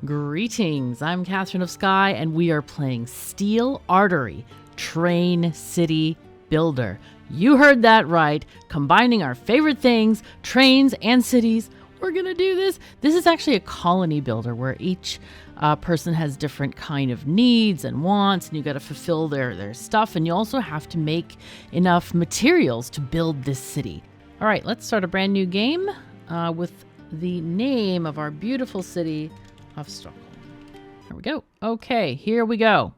Greetings, I'm KatherineOfSky, and we are playing Steel Artery, Train City Builder. You heard that right, combining our favorite things, trains and cities. We're gonna do this. This is actually a colony builder where each person has different kind of needs and wants, and you got to fulfill their stuff, and you also have to make enough materials to build this city. All right, let's start a brand new game with the name of our beautiful city of Stockholm. Here we go. Okay, here we go.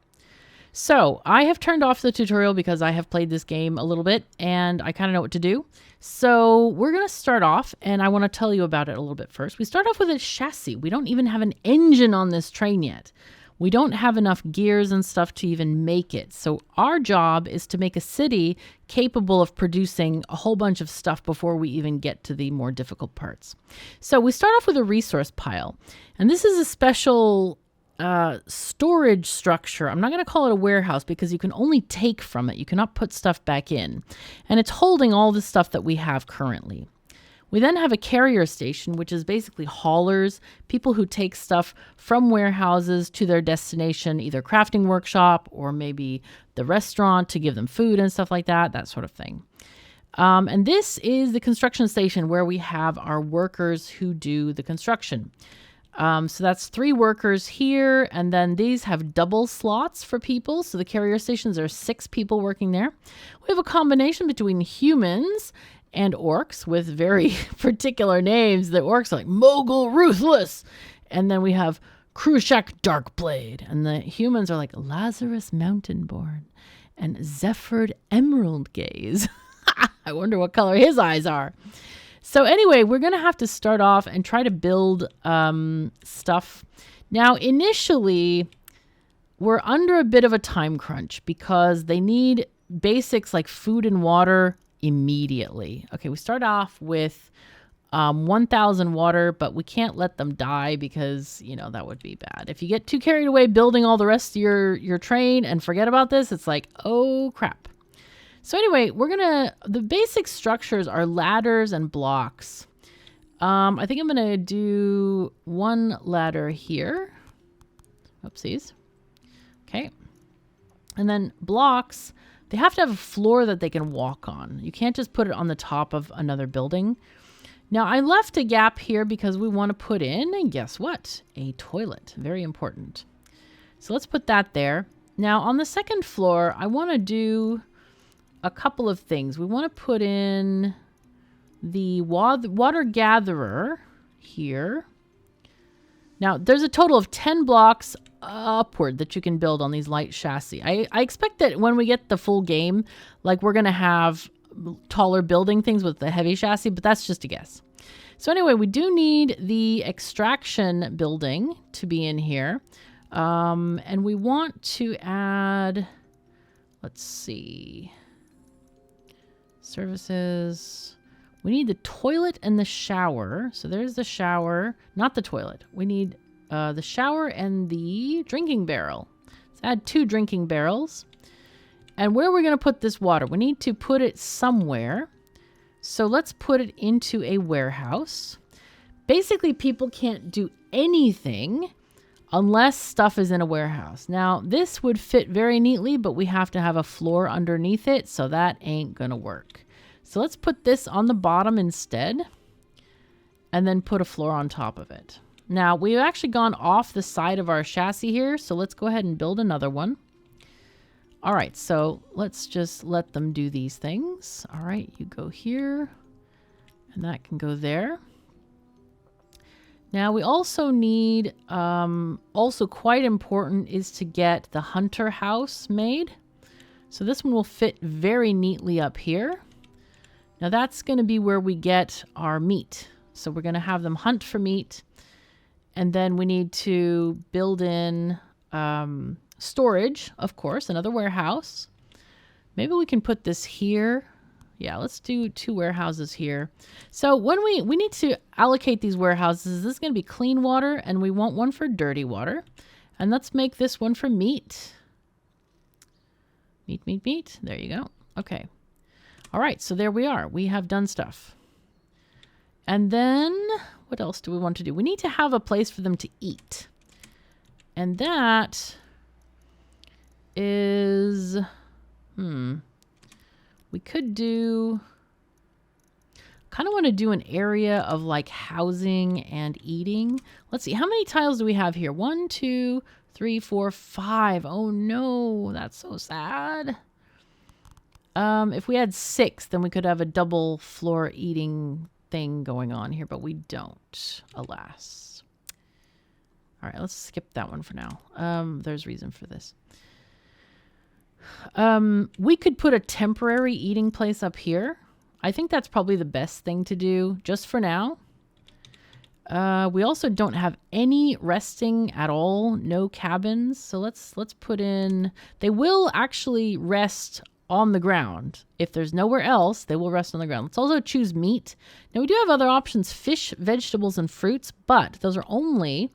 So I have turned off the tutorial because I have played this game a little bit and I kind of know what to do. So we're going to start off, and I want to tell you about it a little bit first. We start off with a chassis. We don't even have an engine on this train yet. We don't have enough gears and stuff to even make it. So our job is to make a city capable of producing a whole bunch of stuff before we even get to the more difficult parts. So we start off with a resource pile. And this is a special storage structure. I'm not going to call it a warehouse because you can only take from it. You cannot put stuff back in. And it's holding all the stuff that we have currently. We then have a carrier station, which is basically haulers, people who take stuff from warehouses to their destination, either crafting workshop or maybe the restaurant to give them food and stuff like that, that sort of thing. And this is the construction station where we have our workers who do the construction. So that's 3 workers here, and then these have double slots for people. So the carrier stations, there are 6 people working there. We have a combination between humans and orcs with very particular names. The orcs are like Mogul Ruthless. And then we have Krushak Darkblade. And the humans are like Lazarus Mountainborn and Zephyrd Emerald Gaze. I wonder what color his eyes are. So anyway, we're going to have to start off and try to build stuff. Now, initially, we're under a bit of a time crunch because they need basics like food and water immediately. Okay, we start off with 1,000 water, but we can't let them die because, you know, that would be bad. If you get too carried away building all the rest of your train and forget about this, it's like, oh, crap. So anyway, the basic structures are ladders and blocks. I think I'm going to do 1 ladder here. Oopsies. Okay. And then blocks, they have to have a floor that they can walk on. You can't just put it on the top of another building. Now, I left a gap here because we want to put in, and guess what? A toilet. Very important. So let's put that there. Now, on the second floor, I want to do a couple of things. We want to put in the water gatherer here. Now, there's a total of 10 blocks upward that you can build on these light chassis. I expect that when we get the full game, like we're going to have taller building things with the heavy chassis, but that's just a guess. So anyway, we do need the extraction building to be in here. And we want to add, let's see, services. We need the toilet and the shower. So there's the shower, not the toilet. We need the shower and the drinking barrel. Let's add 2 drinking barrels. And where are we going to put this water? We need to put it somewhere. So let's put it into a warehouse. Basically, people can't do anything unless stuff is in a warehouse. Now, this would fit very neatly, but we have to have a floor underneath it, so that ain't gonna work. So let's put this on the bottom instead, and then put a floor on top of it. Now, we've actually gone off the side of our chassis here, so let's go ahead and build another one. All right, so let's just let them do these things. All right, you go here, and that can go there. Now, we also need, also quite important is to get the hunter house made. So this one will fit very neatly up here. Now, that's going to be where we get our meat. So we're going to have them hunt for meat. And then we need to build in storage, of course, another warehouse. Maybe we can put this here. Yeah, let's do 2 warehouses here. So when we need to allocate these warehouses, this is going to be clean water, and we want one for dirty water. And let's make this one for meat. Meat. There you go. Okay. All right, so there we are. We have done stuff. And then what else do we want to do? We need to have a place for them to eat. And that is, we could do, kind of want to do an area of like housing and eating. Let's see, how many tiles do we have here? 1, 2, 3, 4, 5. Oh no, that's so sad. If we had 6, then we could have a double floor eating thing going on here, but we don't, alas. All right, let's skip that one for now. There's reason for this. We could put a temporary eating place up here. I think that's probably the best thing to do just for now. We also don't have any resting at all, no cabins. So let's put in, they will actually rest on the ground. If there's nowhere else, they will rest on the ground. Let's also choose meat. Now we do have other options, fish, vegetables, and fruits, but those are only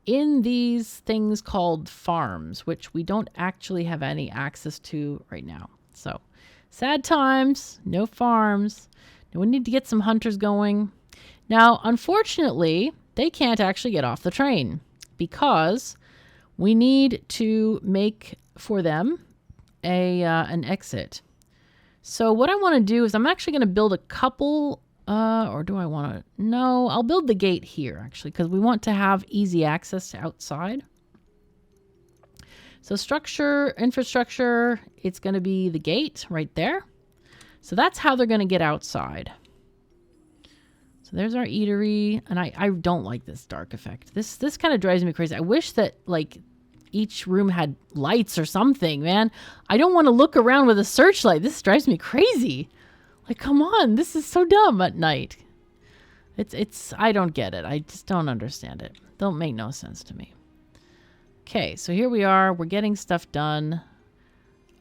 in these things called farms, which we don't actually have any access to right now. So sad times, no farms. Now we need to get some hunters going. Now, unfortunately, they can't actually get off the train because we need to make for them an exit. So what I want to do is I'm actually going to build a couple, or do I want to? No, I'll build the gate here actually because we want to have easy access to outside. So structure, infrastructure, it's going to be the gate right there. So that's how they're going to get outside. So there's our eatery, and I don't like this dark effect. This kind of drives me crazy. I wish that like each room had lights or something, man. I don't want to look around with a searchlight. This drives me crazy. Like, come on, this is so dumb at night. I don't get it. I just don't understand it. Don't make no sense to me. Okay, so here we are. We're getting stuff done.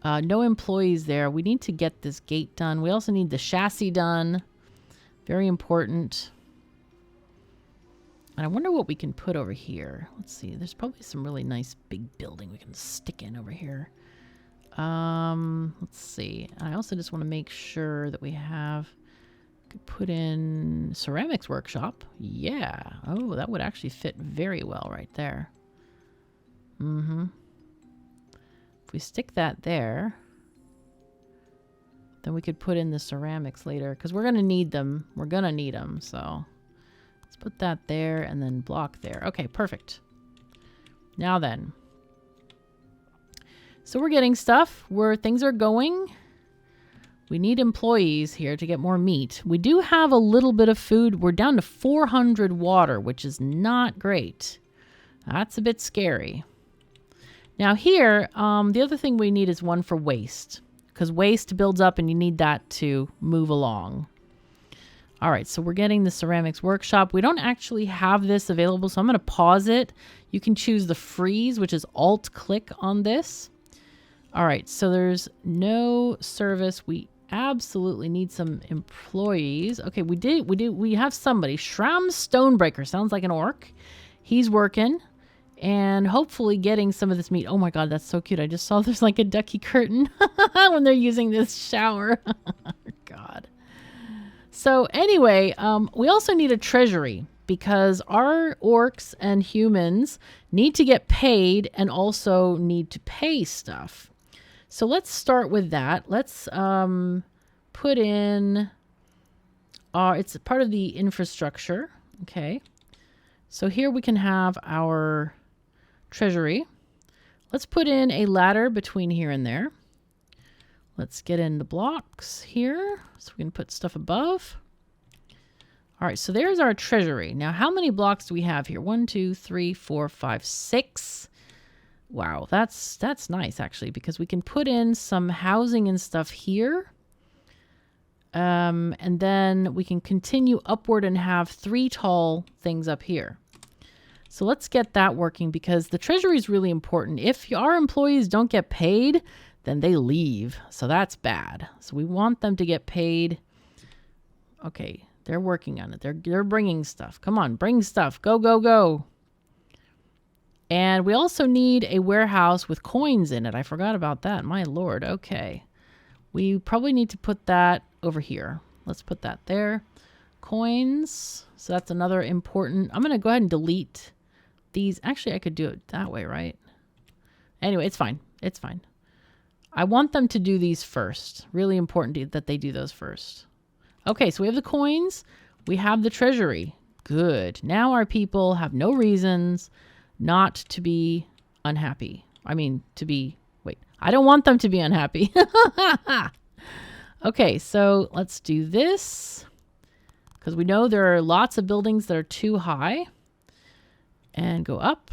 No employees there. We need to get this gate done. We also need the chassis done. Very important. And I wonder what we can put over here. Let's see. There's probably some really nice big building we can stick in over here. Let's see. I also just want to make sure that we have, could put in ceramics workshop. Yeah. Oh, that would actually fit very well right there. If we stick that there, then we could put in the ceramics later because we're going to need them. We're going to need them. So let's put that there and then block there. Okay, perfect. Now then. So we're getting stuff where things are going. We need employees here to get more meat. We do have a little bit of food. We're down to 400 water, which is not great. That's a bit scary. Now here, the other thing we need is one for waste. Because waste builds up and you need that to move along. All right, so we're getting the ceramics workshop. We don't actually have this available, so I'm going to pause it. You can choose the freeze, which is Alt-click on this. All right, so there's no service. We absolutely need some employees. Okay, we have somebody. Shram Stonebreaker, sounds like an orc. He's working. And hopefully getting some of this meat. Oh my god, that's so cute. I just saw there's like a ducky curtain when they're using this shower. God. So anyway, we also need a treasury because our orcs and humans need to get paid and also need to pay stuff. So let's start with that. Let's put in, it's part of the infrastructure. Okay. So here we can have our treasury. Let's put in a ladder between here and there. Let's get in the blocks here so we can put stuff above. All right, so there's our treasury. Now, how many blocks do we have here? 1, 2, 3, 4, 5, 6. Wow, that's nice actually because we can put in some housing and stuff here. And then we can continue upward and have 3 tall things up here. So let's get that working because the treasury is really important. If our employees don't get paid, then they leave. So that's bad. So we want them to get paid. Okay, they're working on it. They're bringing stuff. Come on, bring stuff. Go, go, go. And we also need a warehouse with coins in it. I forgot about that. My lord. Okay. We probably need to put that over here. Let's put that there. Coins. So that's another important. I'm going to go ahead and delete these. Actually, I could do it that way, right? Anyway, it's fine. It's fine. I want them to do these first. Really important that they do those first. Okay, so we have the coins. We have the treasury. Good. Now our people have no reasons not to be unhappy. I mean, to be... Wait, I don't want them to be unhappy. Okay, so let's do this. Because we know there are lots of buildings that are too high. And go up.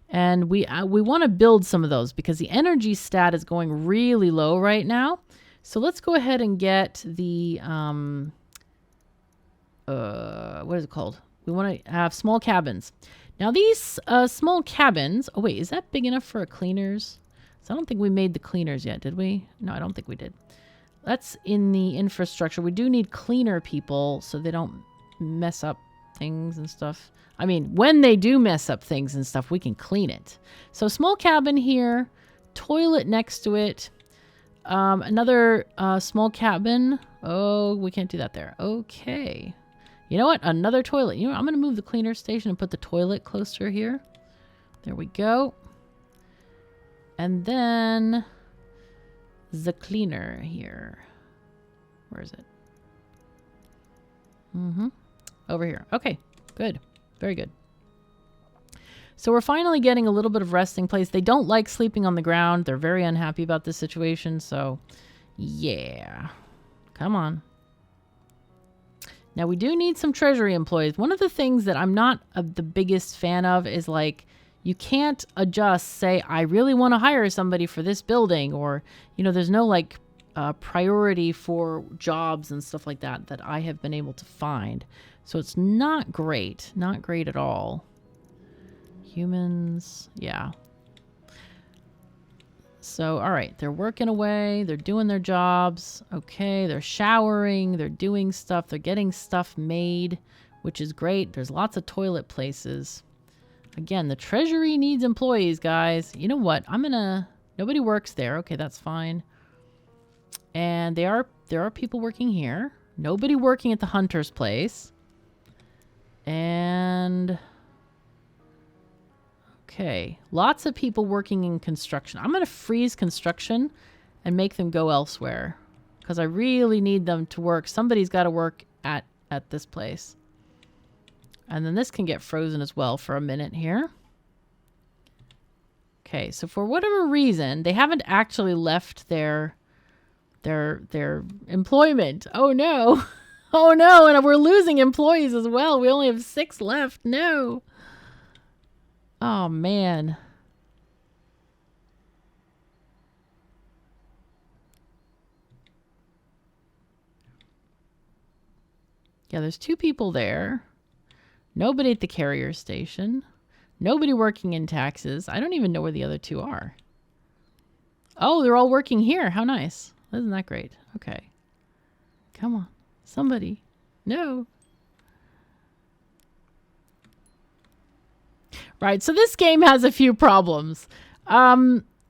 And we want to build some of those because the energy stat is going really low right now. So let's go ahead and get the, what is it called? We want to have small cabins. Now these small cabins, oh wait, is that big enough for a cleaners? So I don't think we made the cleaners yet, did we? No, I don't think we did. That's in the infrastructure. We do need cleaner people so they don't mess up things and stuff. I mean, when they do mess up things and stuff, we can clean it. So small cabin here, toilet next to it, another small cabin. Oh, we can't do that there. Okay. You know what? Another toilet. You know what? I'm going to move the cleaner station and put the toilet closer here. There we go. And then the cleaner here. Where is it? Over here. Okay, good. Very good. So we're finally getting a little bit of resting place. They don't like sleeping on the ground. They're very unhappy about this situation. So, yeah. Come on. Now, we do need some treasury employees. One of the things that I'm not the biggest fan of is like, you can't adjust, say, I really want to hire somebody for this building. Or, you know, there's no like priority for jobs and stuff like that that I have been able to find. So it's not great. Not great at all. Humans, yeah. So, all right, they're working away. They're doing their jobs. Okay, they're showering. They're doing stuff. They're getting stuff made, which is great. There's lots of toilet places. Again, the treasury needs employees, guys. You know what? Nobody works there. Okay, that's fine. And there are people working here. Nobody working at the hunter's place. And okay, lots of people working in construction. I'm going to freeze construction and make them go elsewhere because I really need them to work. Somebody's got to work at this place. And then this can get frozen as well for a minute here. Okay, so for whatever reason, they haven't actually left their employment. Oh no. Oh no, and we're losing employees as well. We only have 6 left. No. Oh man. Yeah, there's 2 people there. Nobody at the carrier station. Nobody working in taxes. I don't even know where the other 2 are. Oh, they're all working here. How nice. Isn't that great? Okay. Come on. Somebody. No. Right. So this game has a few problems.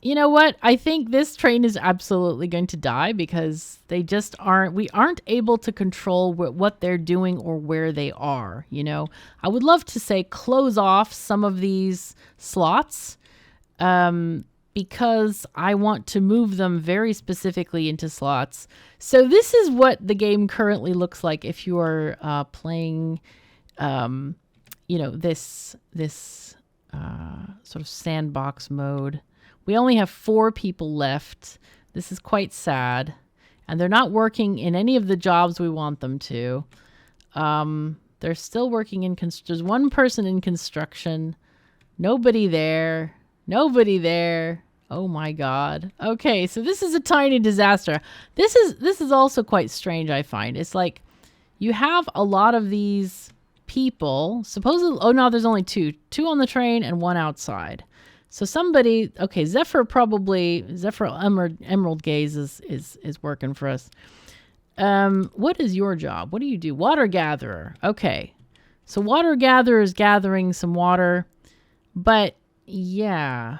You know what? I think this train is absolutely going to die because we aren't able to control what they're doing or where they are. You know, I would love to say close off some of these slots, because I want to move them very specifically into slots. So this is what the game currently looks like if you are playing, you know, this sort of sandbox mode. We only have 4 people left. This is quite sad. And they're not working in any of the jobs we want them to. They're still working in there's 1 person in construction. Nobody there. Nobody there. Oh my God. Okay, so this is a tiny disaster. This is also quite strange, I find. It's like you have a lot of these people. Supposedly, oh no, there's only 2. 2 on the train and 1 outside. So somebody, okay, Zephyr Emerald Gaze is working for us. What is your job? What do you do? Water gatherer. Okay. So water gatherer is gathering some water, but yeah.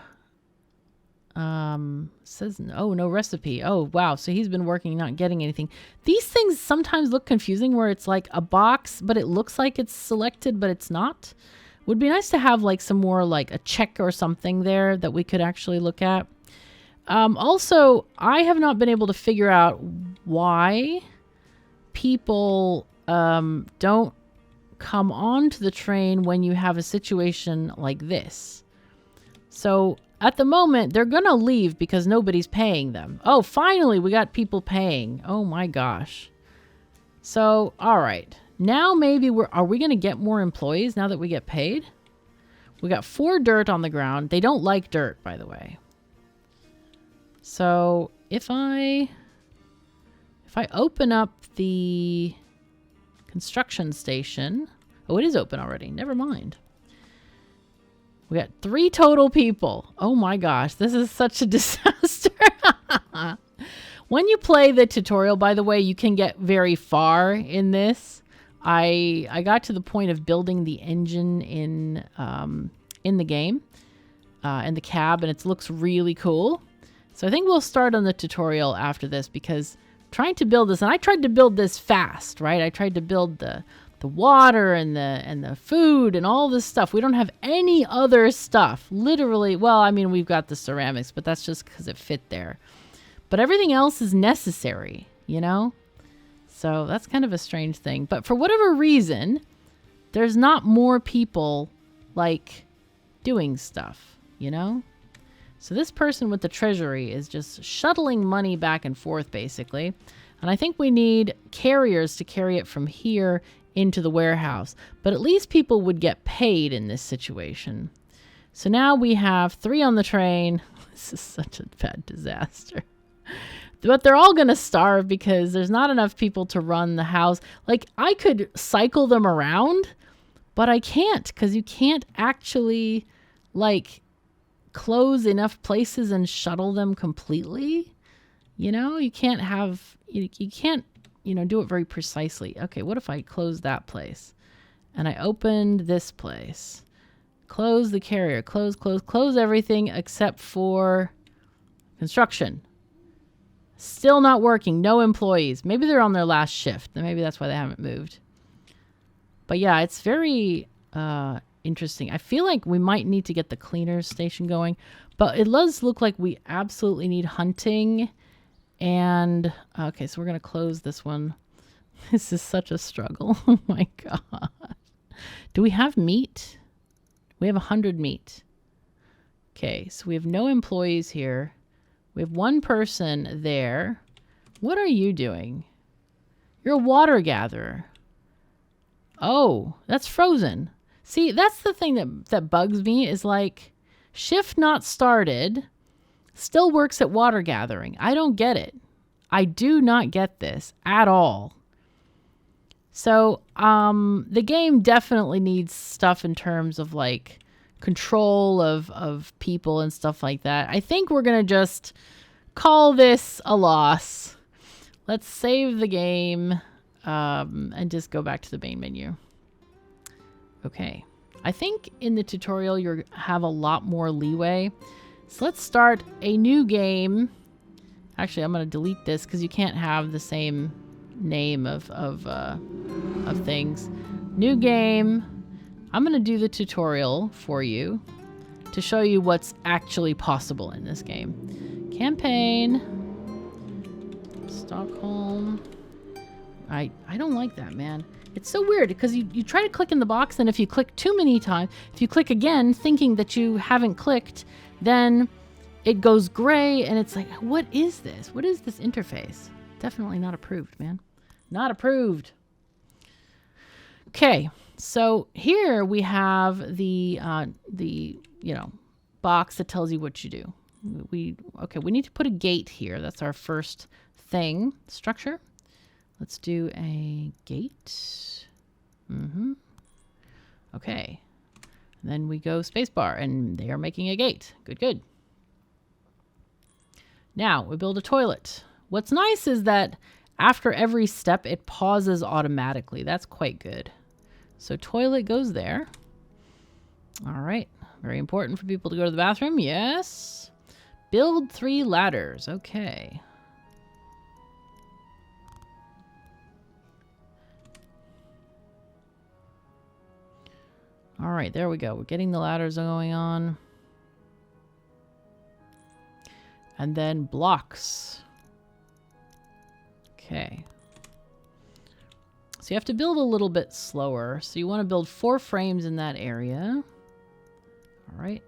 Says, oh, no recipe. Oh, wow. So he's been working, not getting anything. These things sometimes look confusing where it's like a box, but it looks like it's selected, but it's not, Would be nice to have like some more like a check or something there that we could actually look at. Also, I have not been able to figure out why people don't come onto the train when you have a situation like this. So at the moment, they're going to leave because nobody's paying them. Oh, finally, we got people paying. Oh my gosh. So, all right. Now maybe are we going to get more employees now that we get paid? We got 4 dirt on the ground. They don't like dirt, by the way. So if I open up the construction station. Oh, it is open already. Never mind. We got 3 total people. Oh my gosh, this is such a disaster. When you play the tutorial, by the way, you can get very far in this. I got to the point of building the engine in the game, in the cab, and it looks really cool. So I think we'll start on the tutorial after this because trying to build this, and I tried to build this fast, right? I tried to build the water and the food and all this stuff. We don't have any other stuff. Literally, well, I mean, we've got the ceramics, but that's just because it fit there. But everything else is necessary, you know? So that's kind of a strange thing. But for whatever reason, there's not more people, like, doing stuff, you know? So this person with the treasury is just shuttling money back and forth, basically. And I think we need carriers to carry it from here into the warehouse. But at least people would get paid in this situation. So now we have 3 on the train. This is such a bad disaster. But they're all going to starve because there's not enough people to run the house. Like, I could cycle them around, but I can't because you can't actually, like, close enough places and shuttle them completely. You know, you can't have, you can't, you know, do it very precisely. Okay, what if I close that place and I opened this place? Close the carrier, close everything except for construction. Still not working. No employees. Maybe they're on their last shift. Maybe that's why they haven't moved. But yeah, it's very interesting. I feel like we might need to get the cleaner station going. But it does look like we absolutely need hunting. And, okay, so we're going to close this one. This is such a struggle. Oh my God. Do we have meat? We have 100 meat. Okay, so we have no employees here. We have 1 person there. What are you doing? You're a water gatherer. Oh, that's frozen. See, that's the thing that bugs me is like shift not started still works at water gathering. I don't get it. I do not get this at all. So the game definitely needs stuff in terms of like control of people and stuff like that. I think we're going to just call this a loss. Let's save the game and just go back to the main menu. Okay. I think in the tutorial you have a lot more leeway. So let's start a new game. Actually, I'm going to delete this because you can't have the same name of things. New game. I'm going to do the tutorial for you to show you what's actually possible in this game. Campaign. Stockholm. I don't like that, man. It's so weird because you try to click in the box, and if you click too many times, if you click again thinking that you haven't clicked, then it goes gray and it's like, what is this? What is this interface? Definitely not approved, man. Not approved. Okay, so here we have the box that tells you what you do. We need to put a gate here. That's our first thing. Structure. Let's do a gate. Okay. And then we go spacebar, and they are making a gate. Good. Now, we build a toilet. What's nice is that after every step, it pauses automatically. That's quite good. So toilet goes there. All right. Very important for people to go to the bathroom. Yes. Build 3 ladders. Okay. All right, there we go. We're getting the ladders going on. And then blocks. Okay. So you have to build a little bit slower. So you want to build 4 frames in that area. All right.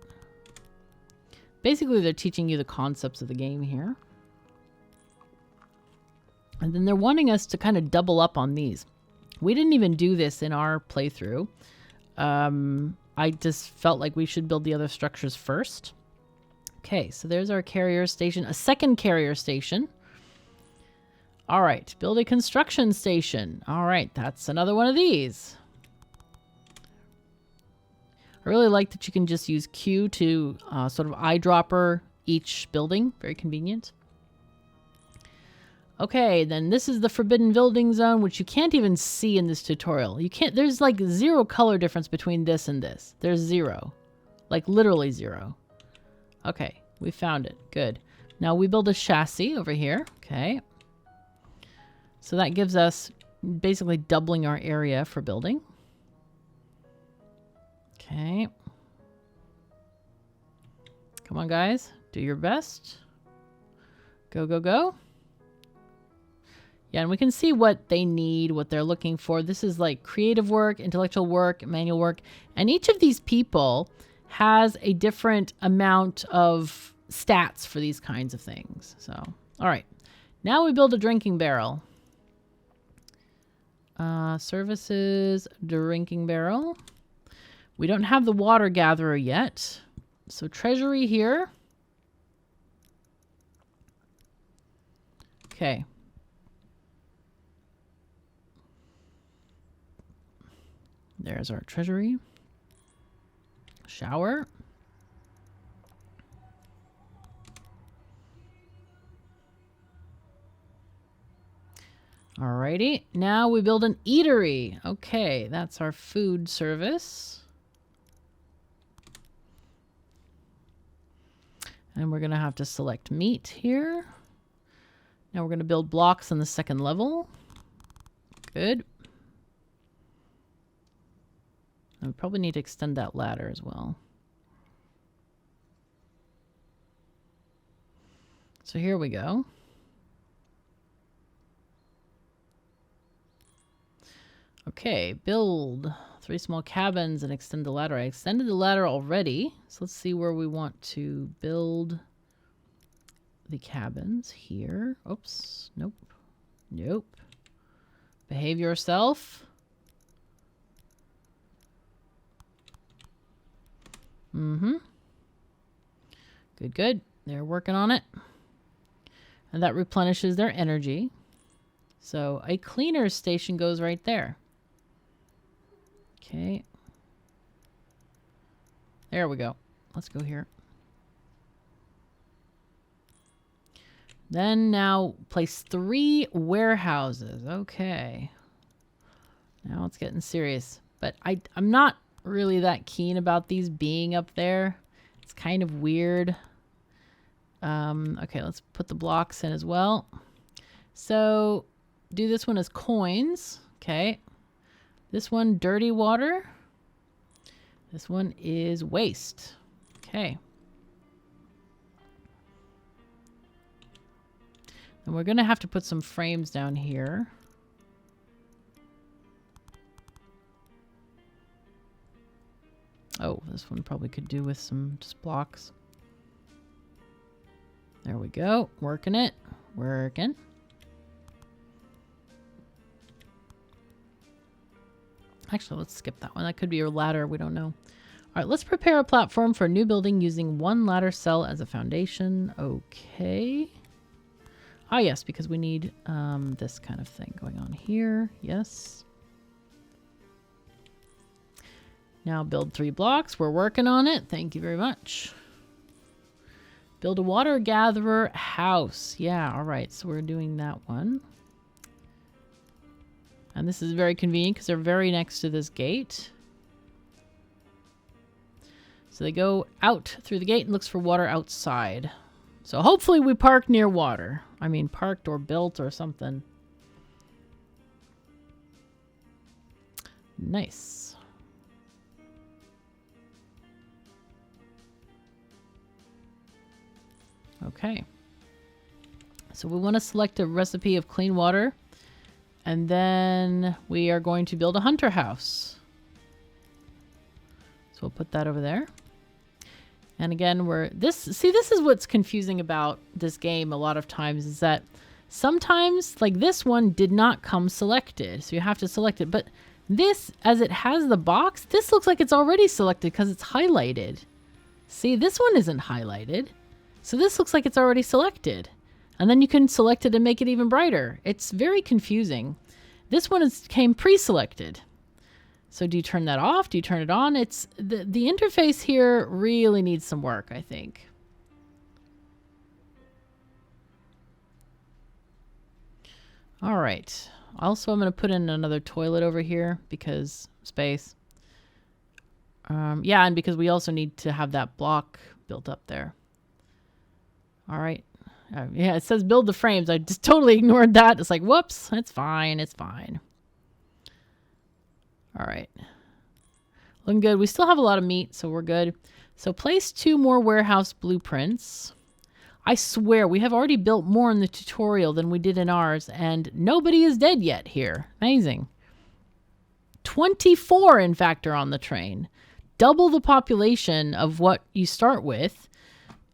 Basically, they're teaching you the concepts of the game here. And then they're wanting us to kind of double up on these. We didn't even do this in our playthrough. I just felt like we should build the other structures first. Okay, so there's our carrier station. A second carrier station. All right, build a construction station. All right, that's another one of these. I really like that you can just use Q to sort of eyedropper each building. Very convenient. Okay, then this is the forbidden building zone, which you can't even see in this tutorial. You can't, there's like 0 color difference between this and this. There's 0. Like literally 0. Okay, we found it. Good. Now we build a chassis over here. Okay. So that gives us basically doubling our area for building. Okay. Come on, guys. Do your best. Go, go, go. Yeah, and we can see what they need, what they're looking for. This is like creative work, intellectual work, manual work. And each of these people has a different amount of stats for these kinds of things. So, all right. Now we build a drinking barrel. Services, drinking barrel. We don't have the water gatherer yet. So treasury here. Okay. There's our treasury. Shower. Alrighty. Now we build an eatery. Okay, that's our food service. And we're going to have to select meat here. Now we're going to build blocks on the second level. Good. And we probably need to extend that ladder as well. So here we go. Okay, build 3 small cabins and extend the ladder. I extended the ladder already. So let's see where we want to build the cabins here. Oops, nope, nope. Behave yourself. Mm-hmm. Good, good. They're working on it. And that replenishes their energy. So a cleaner station goes right there. Okay. There we go. Let's go here. Then now place 3 warehouses. Okay. Now it's getting serious. But I'm not really that keen about these being up there. It's kind of weird. Okay, let's put the blocks in as well. So do this one as coins. Okay. This one, dirty water. This one is waste. Okay. And we're going to have to put some frames down here. Oh, this one probably could do with some just blocks. There we go. Working it. Working. Actually, let's skip that one. That could be a ladder. We don't know. All right, let's prepare a platform for a new building using 1 ladder cell as a foundation. Okay. Ah, yes, because we need this kind of thing going on here. Yes. Now build 3 blocks. We're working on it. Thank you very much. Build a water gatherer house. Yeah, all right. So we're doing that one. And this is very convenient because they're very next to this gate. So they go out through the gate and looks for water outside. So hopefully we park near water. I mean, parked or built or something. Nice. Okay. So we want to select a recipe of clean water. And then we are going to build a hunter house. So we'll put that over there. And again, this is what's confusing about this game a lot of times, is that sometimes, like this one did not come selected. So you have to select it. But this, as it has the box, this looks like it's already selected because it's highlighted. See, this one isn't highlighted. So this looks like it's already selected. And then you can select it and make it even brighter. It's very confusing. This one came pre-selected. So do you turn that off? Do you turn it on? It's the interface here really needs some work, I think. All right. Also, I'm going to put in another toilet over here because space. Yeah, and because we also need to have that block built up there. All right. Yeah, it says build the frames. I just totally ignored that. It's like, whoops, it's fine. It's fine. All right. Looking good. We still have a lot of meat, so we're good. So place 2 more warehouse blueprints. I swear, we have already built more in the tutorial than we did in ours, and nobody is dead yet here. Amazing. 24, in fact, are on the train. Double the population of what you start with.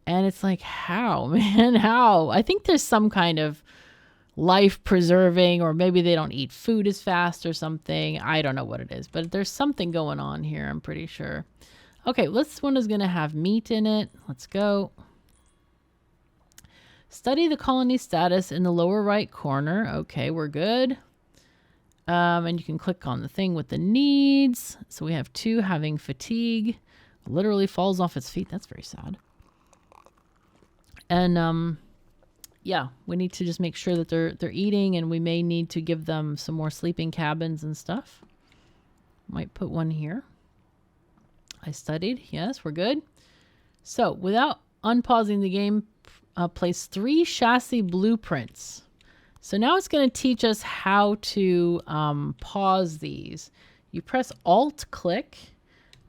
And it's like, how, man? How? I think there's some kind of life preserving, or maybe they don't eat food as fast or something. I don't know what it is, but there's something going on here, I'm pretty sure. Okay, this one is going to have meat in it. Let's go. Study the colony status in the lower right corner. Okay, we're good. And you can click on the thing with the needs. So we have 2 having fatigue. Literally falls off its feet. That's very sad. And yeah, we need to just make sure that they're eating, and we may need to give them some more sleeping cabins and stuff. Might put one here. I studied. Yes, we're good. So without unpausing the game, place 3 chassis blueprints. So now it's going to teach us how to pause these. You press Alt click.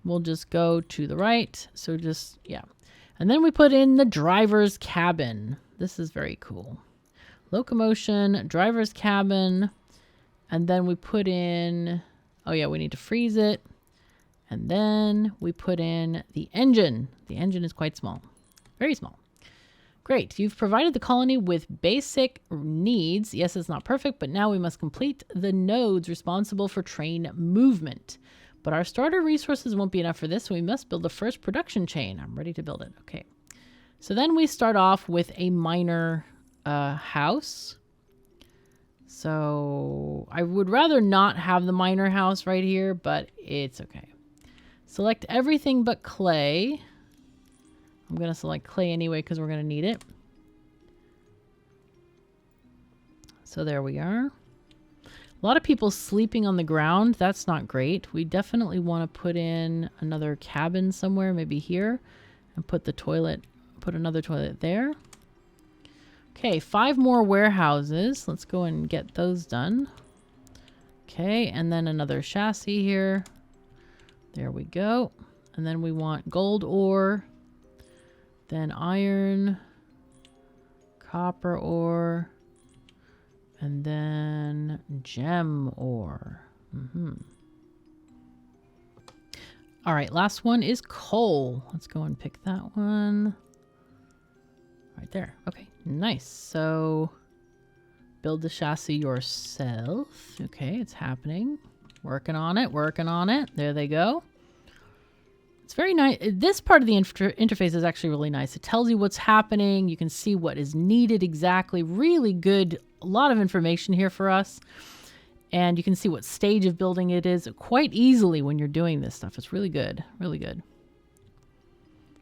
We'll just go to the right. So just, yeah. And then we put in the driver's cabin. This is very cool. Locomotion, driver's cabin. And then we put in, oh yeah, we need to freeze it. And then we put in the engine. The engine is quite small, very small. Great, you've provided the colony with basic needs. Yes, it's not perfect, but now we must complete the nodes responsible for train movement. But our starter resources won't be enough for this, so we must build the first production chain. I'm ready to build it. Okay. So then we start off with a miner house. So I would rather not have the miner house right here, but it's okay. Select everything but clay. I'm going to select clay anyway because we're going to need it. So there we are. A lot of people sleeping on the ground. That's not great. We definitely want to put in another cabin somewhere, maybe here, and put another toilet there. Okay, 5 more warehouses. Let's go and get those done. Okay, and then another chassis here. There we go. And then we want gold ore, then iron, copper ore, and then gem ore. All right, last one is coal. Let's go and pick that one. Right there. Okay, nice. So build the chassis yourself. Okay, it's happening. Working on it, working on it. There they go. It's very nice. This part of the interface is actually really nice. It tells you what's happening. You can see what is needed exactly. Really good. A lot of information here for us. And you can see what stage of building it is quite easily when you're doing this stuff. It's really good. Really good.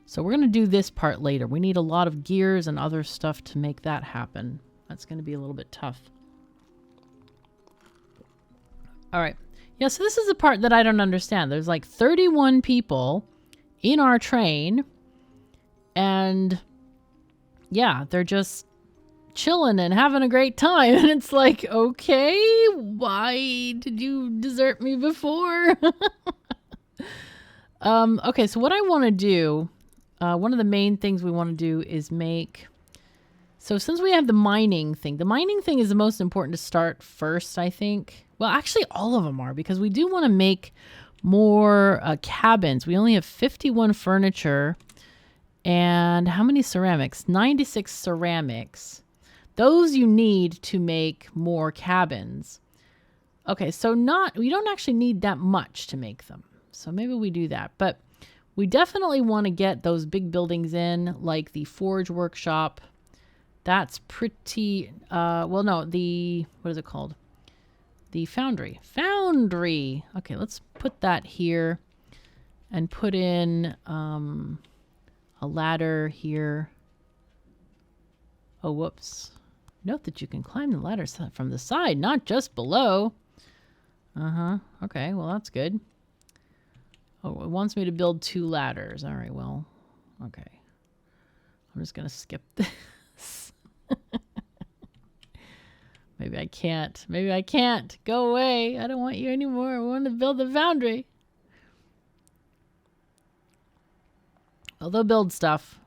So we're going to do this part later. We need a lot of gears and other stuff to make that happen. That's going to be a little bit tough. All right. Yeah, so this is the part that I don't understand. There's like 31 people in our train, and yeah, they're just chilling and having a great time. And it's like, okay, why did you desert me before? Okay, so what I want to do, one of the main things we want to do is make So since we have the mining thing is the most important to start first, I think. Well, actually all of them are, because we do want to make more cabins. We only have 51 furniture. And how many ceramics? 96 ceramics. Those you need to make more cabins. Okay, so we don't actually need that much to make them. So maybe we do that. But we definitely want to get those big buildings in, like the forge workshop. That's pretty, well, no, what is it called? The foundry. Foundry! Okay, let's put that here and put in a ladder here. Oh, whoops. Note that you can climb the ladder from the side, not just below. Okay, well, that's good. Oh, it wants me to build 2 ladders. All right, well, okay. I'm just going to skip this. Maybe I can't. Maybe I can't. Go away. I don't want you anymore. I want to build the foundry. Well, they'll build stuff.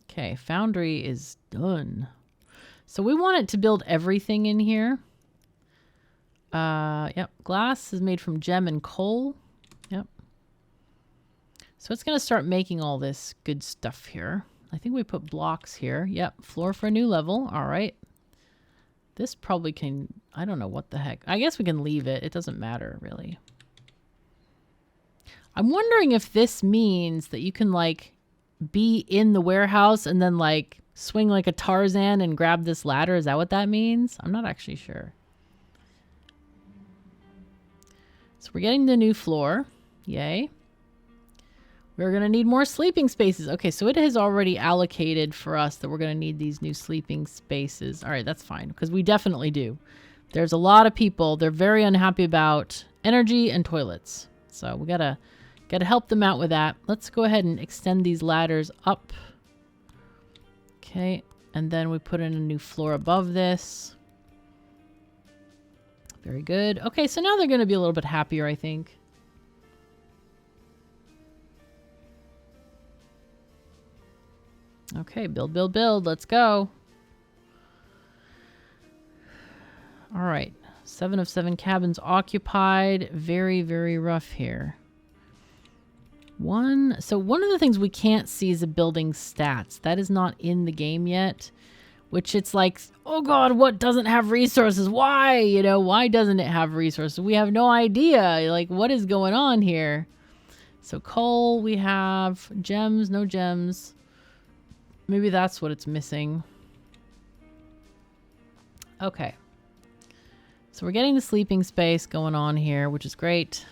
Okay, foundry is done. So we want it to build everything in here. Yep, glass is made from gem and coal. Yep. So it's going to start making all this good stuff here. I think we put blocks here. Yep, floor for a new level. All right. This probably can, I don't know what the heck. I guess we can leave it. It doesn't matter, really. I'm wondering if this means that you can, like, be in the warehouse and then, like, swing like a Tarzan and grab this ladder. Is that what that means? I'm not actually sure. So we're getting the new floor. Yay. We're going to need more sleeping spaces. Okay, so it has already allocated for us that we're going to need these new sleeping spaces. All right, that's fine, because we definitely do. There's a lot of people. They're very unhappy about energy and toilets. So we gotta help them out with that. Let's go ahead and extend these ladders up. Okay, and then we put in a new floor above this. Very good. Okay, so now they're going to be a little bit happier, I think. Okay, build, build, build. Let's go. All right. 7 of 7 cabins occupied. Very, very rough here. So one of the things we can't see is the building stats. That is not in the game yet. Which it's like, oh God, what doesn't have resources? Why? You know, why doesn't it have resources? We have no idea. Like, what is going on here? So coal, we have gems, no gems. Maybe that's what it's missing. Okay. So we're getting the sleeping space going on here, which is great.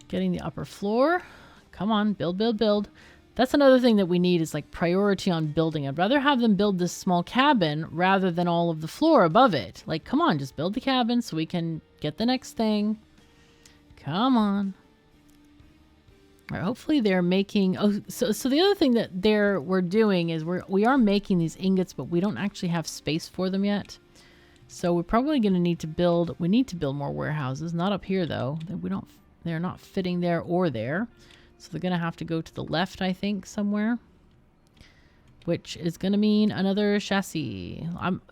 Getting the upper floor. Come on, build, build, build. That's another thing that we need is like priority on building. I'd rather have them build this small cabin rather than all of the floor above it. Like, come on, just build the cabin so we can get the next thing. Come on. All right, hopefully they're making... Oh, so the other thing that we're doing is we are making these ingots, but we don't actually have space for them yet. So we're probably going to need to build... We need to build more warehouses. Not up here, though. They're not fitting there or there. So they're going to have to go to the left, I think, somewhere. Which is going to mean another chassis.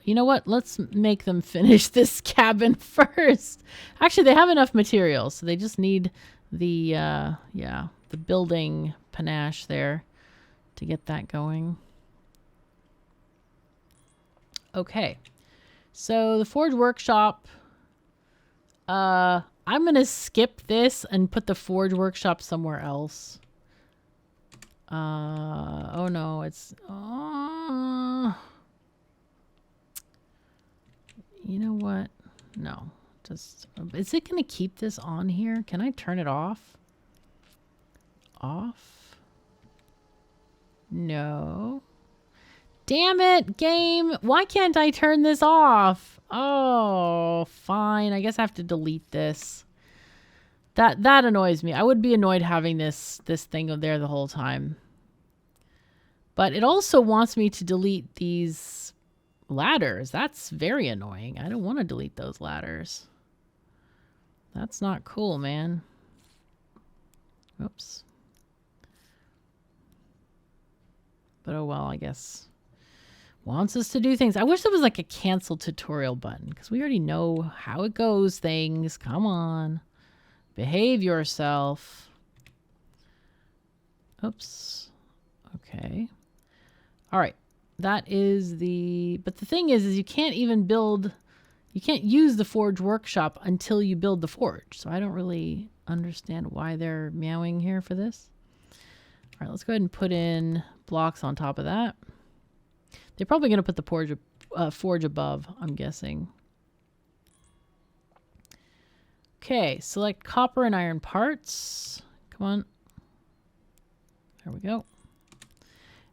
You know what? Let's make them finish this cabin first. Actually, they have enough materials. So they just need the, the building panache there to get that going. Okay. So the Forge Workshop... I'm going to skip this and put the Forge Workshop somewhere else. Oh no, it's... you know what? No. Just... Is it going to keep this on here? Can I turn it off? Off? No. Damn it, game! Why can't I turn this off? Oh, fine. I guess I have to delete this. That annoys me. I would be annoyed having this thing there the whole time. But it also wants me to delete these ladders. That's very annoying. I don't want to delete those ladders. That's not cool, man. Oops. But oh well, I guess. Wants us to do things. I wish there was like a cancel tutorial button because we already know how it goes things. Come on. Behave yourself. Oops. Okay. All right. That is the... But the thing is you can't even build... You can't use the Forge Workshop until you build the Forge. So I don't really understand why they're meowing here for this. All right, let's go ahead and put in blocks on top of that. They're probably going to put the forge above, I'm guessing. Okay, select copper and iron parts. Come on. There we go.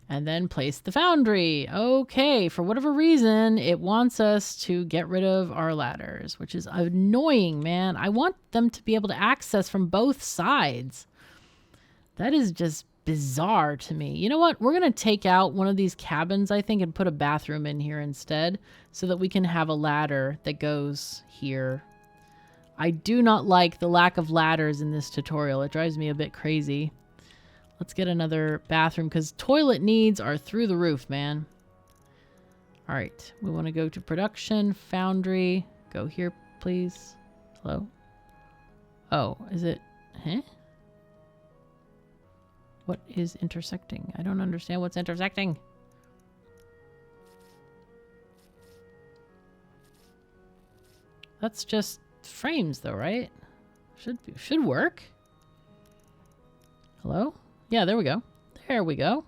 And then place the foundry. Okay, for whatever reason, it wants us to get rid of our ladders, which is annoying, man. I want them to be able to access from both sides. That is just bizarre to me. You know what? We're going to take out one of these cabins, I think, and put a bathroom in here instead so that we can have a ladder that goes here. I do not like the lack of ladders in this tutorial. It drives me a bit crazy. Let's get another bathroom because toilet needs are through the roof, man. All right. We want to go to production, foundry. Go here, please. Hello? Oh, is it? Huh? What is intersecting? I don't understand what's intersecting. That's just frames though, right? Should work. Hello? Yeah, there we go. There we go.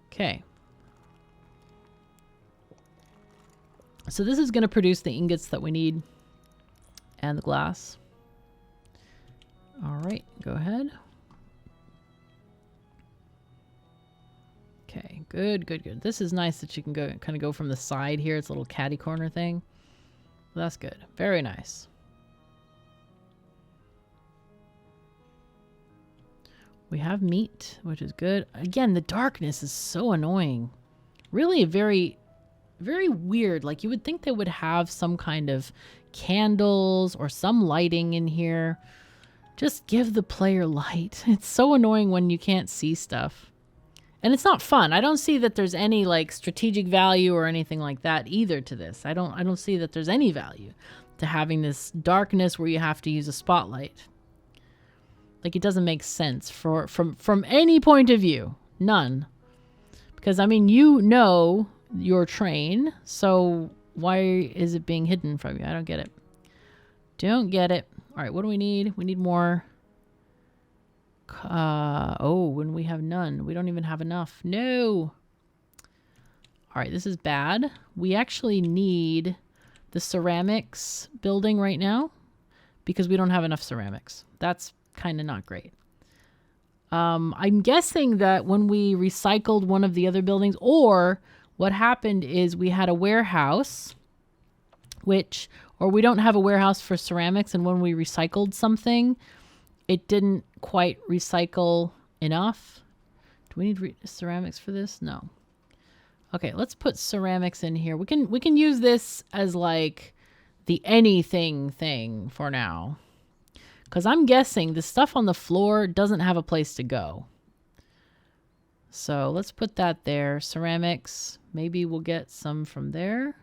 Okay. So this is going to produce the ingots that we need and the glass. All right, go ahead. Okay, good, good, good. This is nice that you can go kind of go from the side here. It's a little catty corner thing. That's good. Very nice. We have meat, which is good. Again, the darkness is so annoying. Really very, very weird. Like you would think they would have some kind of candles or some lighting in here. Just give the player light. It's so annoying when you can't see stuff. And it's not fun. I don't see that there's any like strategic value or anything like that either to this. I don't see that there's any value to having this darkness where you have to use a spotlight. Like it doesn't make sense from any point of view. None. Because I mean, you know your train, so why is it being hidden from you? I don't get it. Don't get it. All right, what do we need? We need more. Oh, when we have none. We don't even have enough. No. All right, this is bad. We actually need the ceramics building right now because we don't have enough ceramics. That's kind of not great. I'm guessing that when we recycled one of the other buildings, or what happened is we had a warehouse, or we don't have a warehouse for ceramics, and when we recycled something, it didn't quite recycle enough. Do we need ceramics for this? No. Okay, let's put ceramics in here. We can use this as like the anything thing for now. Because I'm guessing the stuff on the floor doesn't have a place to go. So let's put that there. Ceramics. Maybe we'll get some from there.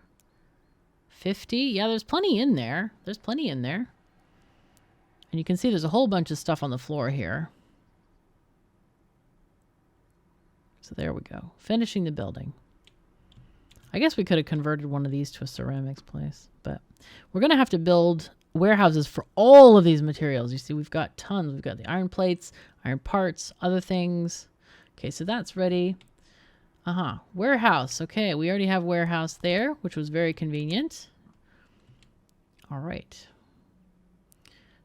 50. Yeah, there's plenty in there. There's plenty in there. And you can see there's a whole bunch of stuff on the floor here. So there we go. Finishing the building. I guess we could have converted one of these to a ceramics place. But we're going to have to build warehouses for all of these materials. You see, we've got tons. We've got the iron plates, iron parts, other things. Okay, so that's ready. Warehouse. Okay, we already have warehouse there, which was very convenient. All right.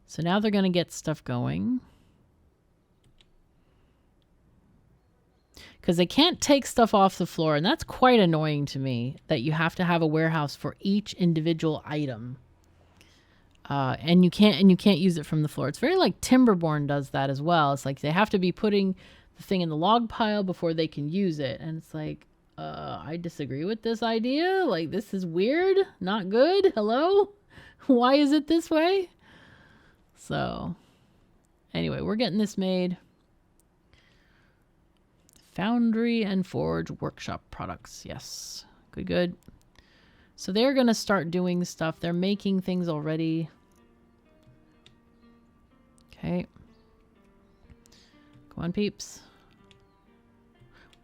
So now they're going to get stuff going. Because they can't take stuff off the floor, and that's quite annoying to me, that you have to have a warehouse for each individual item. And you can't use it from the floor. It's very like Timberborn does that as well. It's like they have to be putting the thing in the log pile before they can use it. And it's like, I disagree with this idea. Like, this is weird, not good. Hello? Why is it this way? So, Anyway, we're getting this made. Foundry and Forge Workshop products. Yes. Good, good. So they're going to start doing stuff. They're making things already. Okay. Come on, peeps.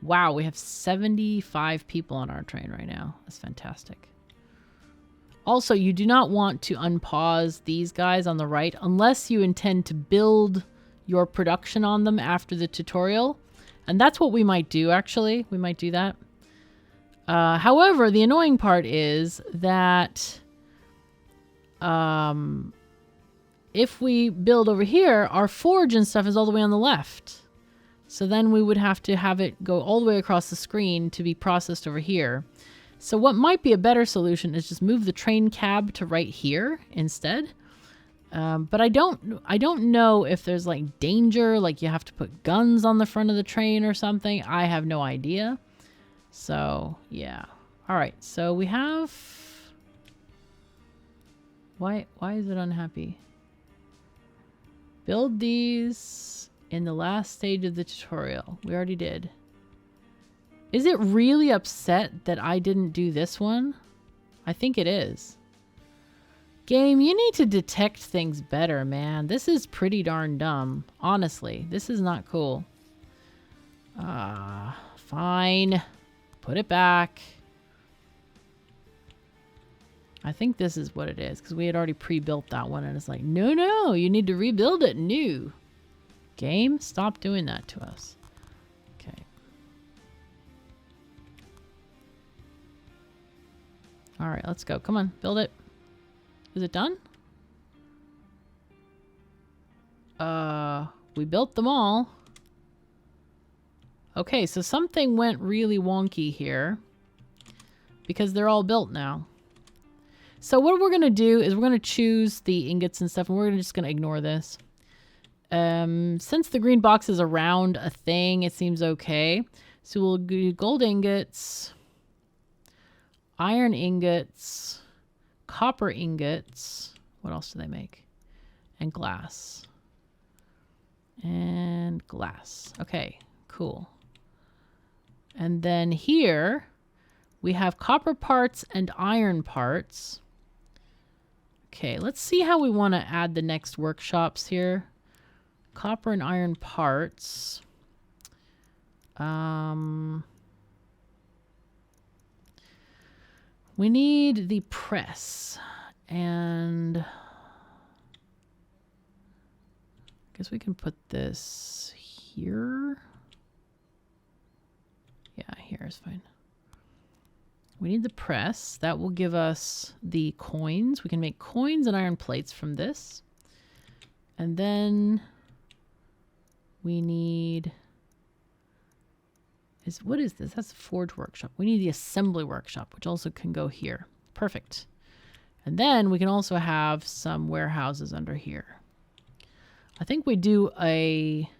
Wow, we have 75 people on our train right now. That's fantastic. Also, you do not want to unpause these guys on the right unless you intend to build your production on them after the tutorial. And that's what we might do, actually. We might do that. However, the annoying part is that if we build over here, our forge and stuff is all the way on the left. So then we would have to have it go all the way across the screen to be processed over here. So what might be a better solution is just move the train cab to right here instead. But I don't know if there's like danger, like you have to put guns on the front of the train or something. I have no idea. So yeah. All right. So we have. Why is it unhappy? Build these in the last stage of the tutorial. We already did. Is it really upset that I didn't do this one? I think it is. Game, you need to detect things better, man. This is pretty darn dumb. Honestly, this is not cool. Fine. Put it back. I think this is what it is, because we had already pre-built that one, and it's like, no, you need to rebuild it new. Game, stop doing that to us. Okay. All right, let's go. Come on, build it. Is it done? We built them all. Okay, so something went really wonky here because they're all built now. So what we're going to do is we're going to choose the ingots and stuff, and we're just going to ignore this. Since the green box is around a thing, it seems okay. So we'll do gold ingots, iron ingots, copper ingots. What else do they make? And glass. And glass. Okay, cool. And then here we have copper parts and iron parts. Okay, let's see how we want to add the next workshops here. Copper and iron parts. We need the press, and I guess we can put this here. Yeah, here is fine. We need the press. That will give us the coins. We can make coins and iron plates from this. And then we need... what is this? That's a forge workshop. We need the assembly workshop, which also can go here. Perfect. And then we can also have some warehouses under here. I think we do a